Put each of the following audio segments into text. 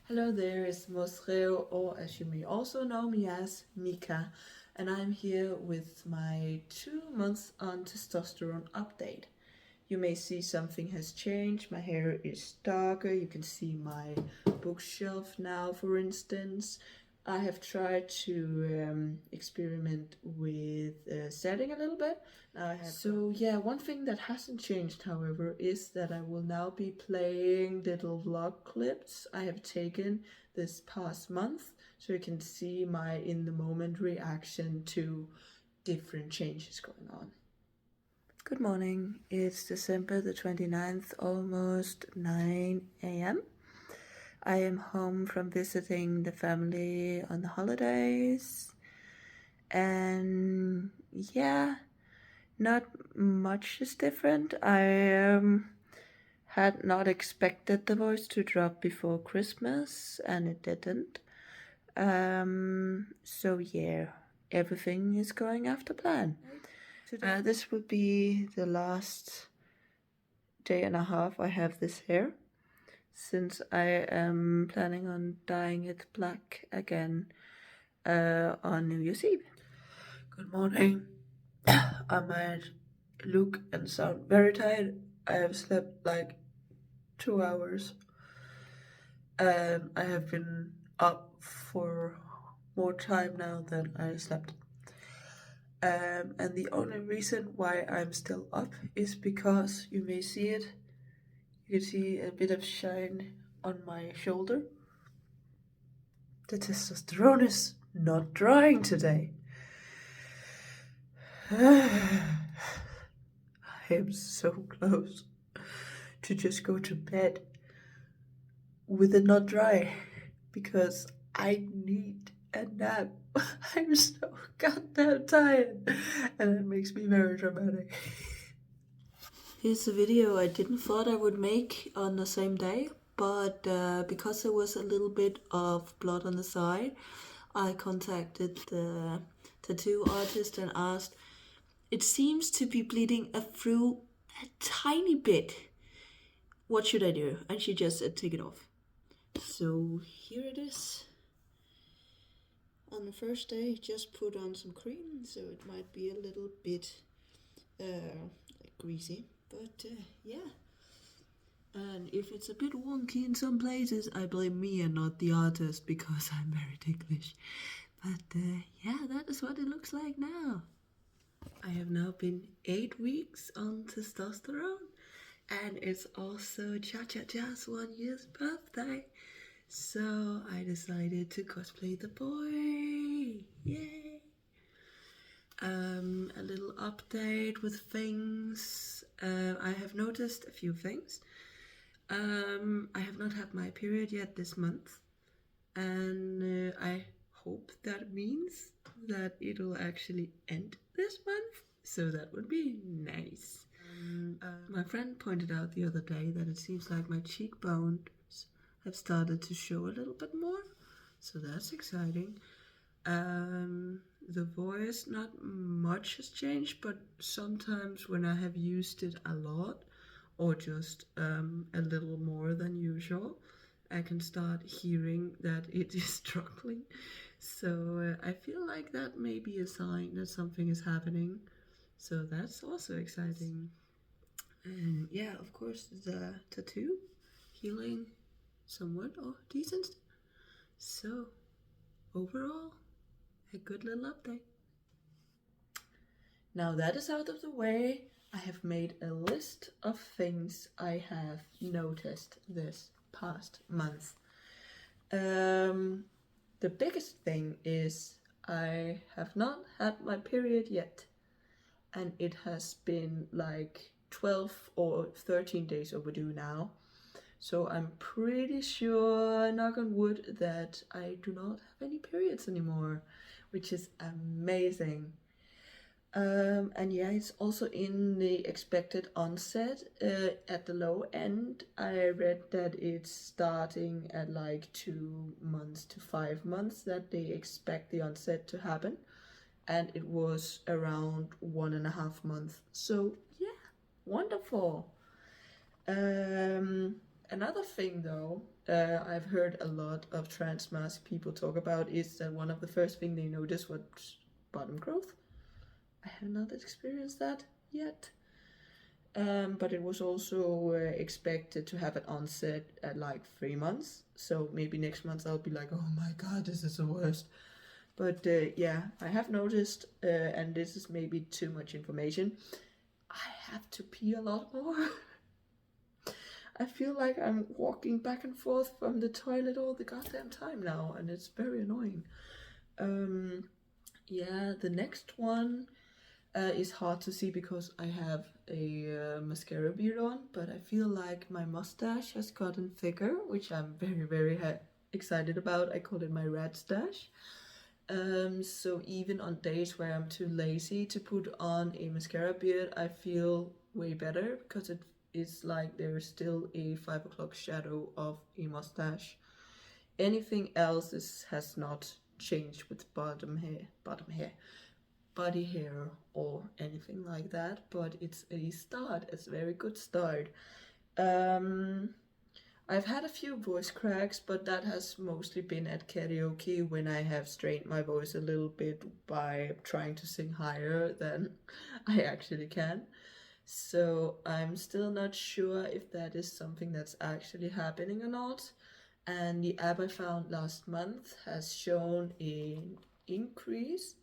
Hello there, it's Mosreo, or as you may also know me as Mika, and I'm here with my 2 months on testosterone update. You may see something has changed, my hair is darker, you can see my bookshelf now, for instance. I have tried to experiment with setting a little bit. So yeah, one thing that hasn't changed, however, is that I will now be playing little vlog clips I have taken this past month, so you can see my in the moment reaction to different changes going on. Good morning, it's December the 29th, almost 9 a.m. I am home from visiting the family on the holidays, and yeah, not much is different. I had not expected the voice to drop before Christmas, and it didn't. So yeah, everything is going after plan. This would be the last day and a half I have this hair, since I am planning on dyeing it black again on New Year's Eve. Good morning. I might look and sound very tired. I have slept like 2 hours, and I have been up for more time now than I slept. And the only reason why I'm still up is because you may see it. You can see a bit of shine on my shoulder. The testosterone is not drying today. I am so close to just go to bed with it not dry, because I need a nap. I'm so goddamn tired, and it makes me very dramatic. Here's a video I didn't thought I would make on the same day, but because there was a little bit of blood on the side, I contacted the tattoo artist and asked, it seems to be bleeding through a tiny bit. What should I do? And she just said, take it off. So here it is. On the first day, just put on some cream, so it might be a little bit greasy, but yeah. And if it's a bit wonky in some places, I blame me and not the artist, because I'm very ticklish. But yeah, that is what it looks like now. I have now been 8 weeks on testosterone, and it's also Cha-Cha-Cha's 1 year's birthday. So I decided to cosplay the boy. Yay! A little update with things. I have noticed a few things. I have not had my period yet this month, and I hope that means that it'll actually end this month, so that would be nice. My friend pointed out the other day that it seems like my cheekbones have started to show a little bit more, so that's exciting. The voice, not much has changed, but sometimes when I have used it a lot, or just a little more than usual, I can start hearing that it is struggling. So I feel like that may be a sign that something is happening. So that's also exciting. And yeah, of course, the tattoo healing somewhat or decent. So overall, a good little update. Now that is out of the way, I have made a list of things I have noticed this past month. The biggest thing is I have not had my period yet, and it has been like 12 or 13 days overdue now. So I'm pretty sure, knock on wood, that I do not have any periods anymore, which is amazing. And yeah, it's also in the expected onset. At the low end, I read that it's starting at like 2 months to 5 months that they expect the onset to happen, and it was around 1.5 months. So yeah, wonderful. Another thing though, I've heard a lot of trans mask people talk about is that one of the first thing they notice was bottom growth. I have not experienced that yet. But it was also expected to have an onset at like 3 months. So maybe next month I'll be like, oh my god, this is the worst. But yeah, I have noticed, and this is maybe too much information, I have to pee a lot more. I feel like I'm walking back and forth from the toilet all the goddamn time now, and it's very annoying. Yeah, the next one is hard to see because I have a mascara beard on, but I feel like my mustache has gotten thicker, which I'm very, very excited about. I call it my rat stash. So even on days where I'm too lazy to put on a mascara beard, I feel way better because it is like there's still a 5 o'clock shadow of a mustache. Anything else has not changed with body hair or anything like that, but it's a start. It's a very good start. I've had a few voice cracks, but that has mostly been at karaoke when I have strained my voice a little bit by trying to sing higher than I actually can. So I'm still not sure if that is something that's actually happening or not. And the app I found last month has shown an decrease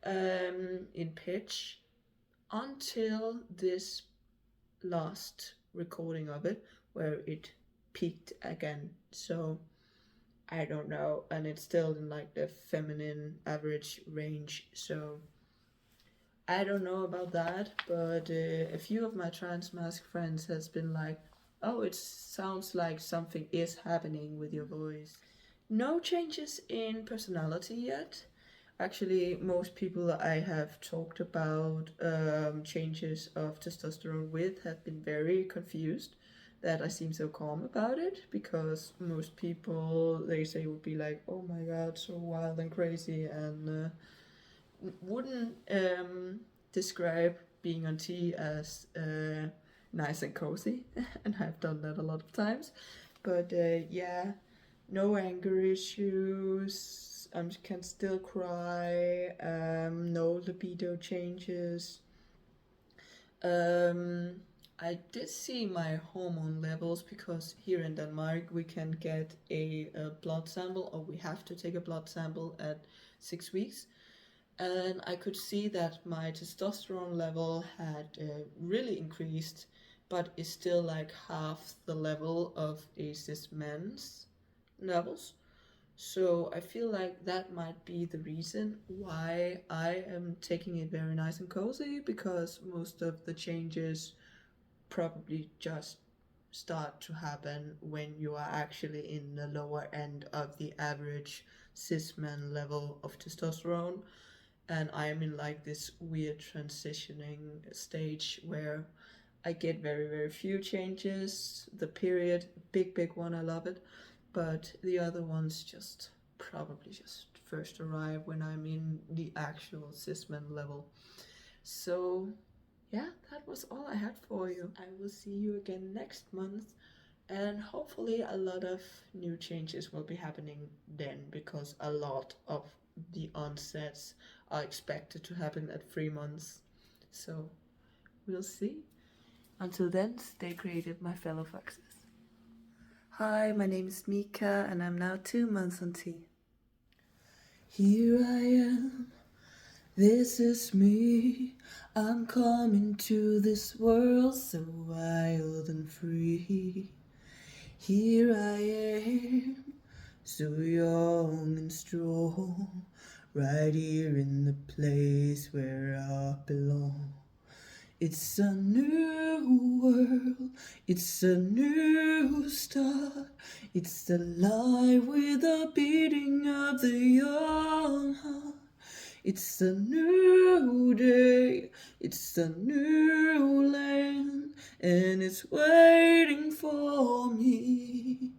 in pitch until this last recording of it, where it peaked again. So I don't know, and it's still in like the feminine average range. So I don't know about that, but a few of my trans mask friends has been like, oh, it sounds like something is happening with your voice. No changes in personality yet. Actually, most people I have talked about changes of testosterone with have been very confused that I seem so calm about it, because most people, they say, would be like, oh my god, so wild and crazy, and wouldn't describe being on tea as nice and cozy, and I've done that a lot of times. But yeah, no anger issues. I can still cry. No libido changes. I did see my hormone levels, because here in Denmark we can get a blood sample, or we have to take a blood sample at 6 weeks. And I could see that my testosterone level had really increased, but is still like half the level of a cis man's levels. So I feel like that might be the reason why I am taking it very nice and cozy, because most of the changes probably just start to happen when you are actually in the lower end of the average cis man level of testosterone. And I am in like this weird transitioning stage where I get very, very few changes. The period, big one, I love it. But the other ones just probably just first arrive when I'm in the actual cisman level. So yeah, that was all I had for you. I will see you again next month, and hopefully a lot of new changes will be happening then, because a lot of the onsets are expected to happen at 3 months. So we'll see. Until then, stay creative, my fellow foxes. Hi, my name is Mika, and I'm now 2 months on tea. Here I am, this is me. I'm coming to this world so wild and free. Here I am, so young and strong, right here in the place where I belong. It's a new world, it's a new start. It's the life with a beating of the young heart. It's a new day, it's a new land, and it's waiting for me.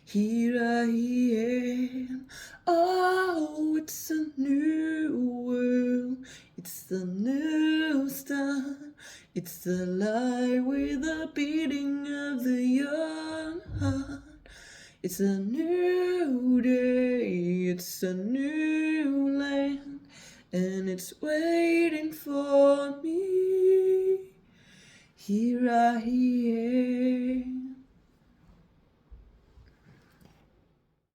Here I am, oh, it's a new world, it's a new start. It's the light with the beating of the young heart. It's a new day, it's a new land, and it's waiting for me. Here I am.